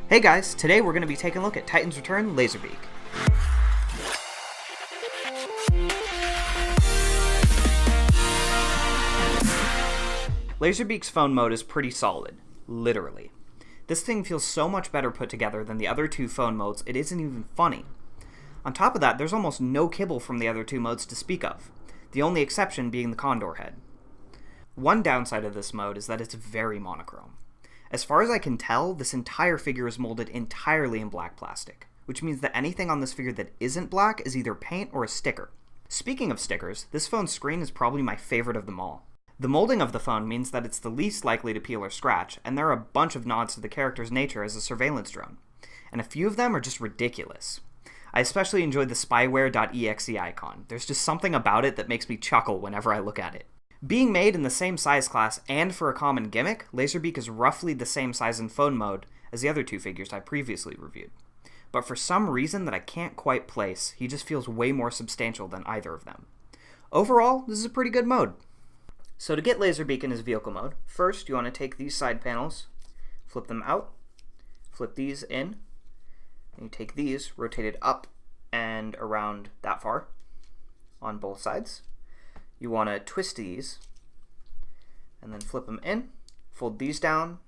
Hey guys, today we're going to be taking a look at Titan's Return Laserbeak. Laserbeak's phone mode is pretty solid, literally. This thing feels so much better put together than the other two phone modes, it isn't even funny. On top of that, there's almost no kibble from the other two modes to speak of, the only exception being the condor head. One downside of this mode is that it's very monochrome. As far as I can tell, this entire figure is molded entirely in black plastic, which means that anything on this figure that isn't black is either paint or a sticker. Speaking of stickers, this phone's screen is probably my favorite of them all. The molding of the phone means that it's the least likely to peel or scratch, and there are a bunch of nods to the character's nature as a surveillance drone, and a few of them are just ridiculous. I especially enjoyed the spyware.exe icon. There's just something about it that makes me chuckle whenever I look at it. Being made in the same size class and for a common gimmick, Laserbeak is roughly the same size in phone mode as the other two figures I previously reviewed. But for some reason that I can't quite place, he just feels way more substantial than either of them. Overall, this is a pretty good mode. So to get Laserbeak in his vehicle mode, first you want to take these side panels, flip them out, flip these in, and you take these, rotate it up and around that far on both sides. You want to twist these and then flip them in, fold these down,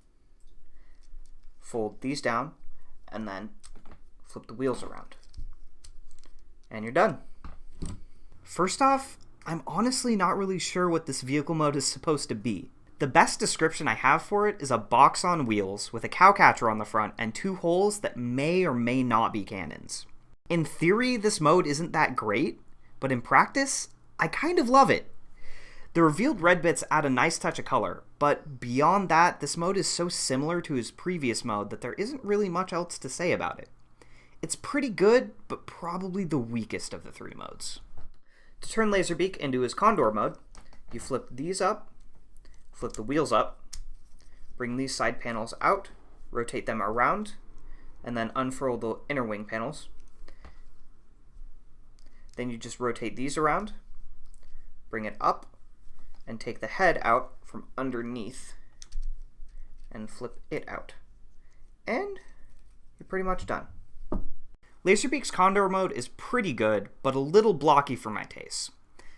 and then flip the wheels around. And you're done. First off, I'm honestly not really sure what this vehicle mode is supposed to be. The best description I have for it is a box on wheels with a cowcatcher on the front and two holes that may or may not be cannons. In theory, this mode isn't that great, but in practice, I kind of love it. The revealed red bits add a nice touch of color, but beyond that, this mode is so similar to his previous mode that there isn't really much else to say about it. It's pretty good, but probably the weakest of the three modes. To turn Laserbeak into his condor mode, you flip these up, flip the wheels up, bring these side panels out, rotate them around, and then unfurl the inner wing panels. Then you just rotate these around, bring it up, and take the head out from underneath and flip it out. And you're pretty much done. Laserbeak's Condor mode is pretty good, but a little blocky for my taste.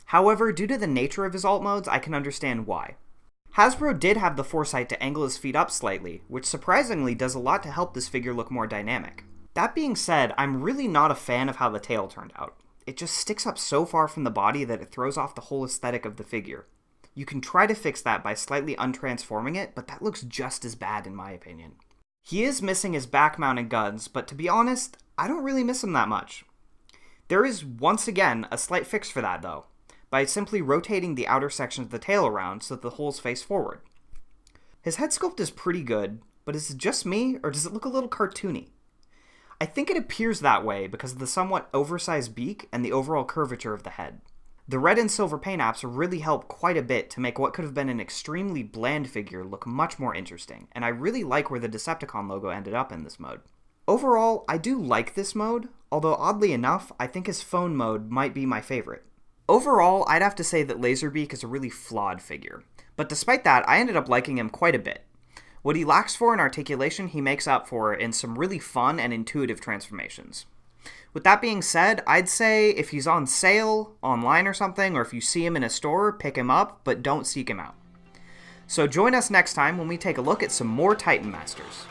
However, due to the nature of his alt modes, I can understand why. Hasbro did have the foresight to angle his feet up slightly, which surprisingly does a lot to help this figure look more dynamic. That being said, I'm really not a fan of how the tail turned out. It just sticks up so far from the body that it throws off the whole aesthetic of the figure. You can try to fix that by slightly untransforming it, but that looks just as bad in my opinion. He is missing his back-mounted guns, but to be honest, I don't really miss him that much. There is, once again, a slight fix for that though, by simply rotating the outer section of the tail around so that the holes face forward. His head sculpt is pretty good, but is it just me, or does it look a little cartoony? I think it appears that way because of the somewhat oversized beak and the overall curvature of the head. The red and silver paint apps really help quite a bit to make what could have been an extremely bland figure look much more interesting, and I really like where the Decepticon logo ended up in this mode. Overall, I do like this mode, although oddly enough, I think his phone mode might be my favorite. Overall, I'd have to say that Laserbeak is a really flawed figure, but despite that, I ended up liking him quite a bit. What he lacks for in articulation, he makes up for in some really fun and intuitive transformations. With that being said, I'd say if he's on sale, online or something, or if you see him in a store, pick him up, but don't seek him out. So join us next time when we take a look at some more Titan Masters.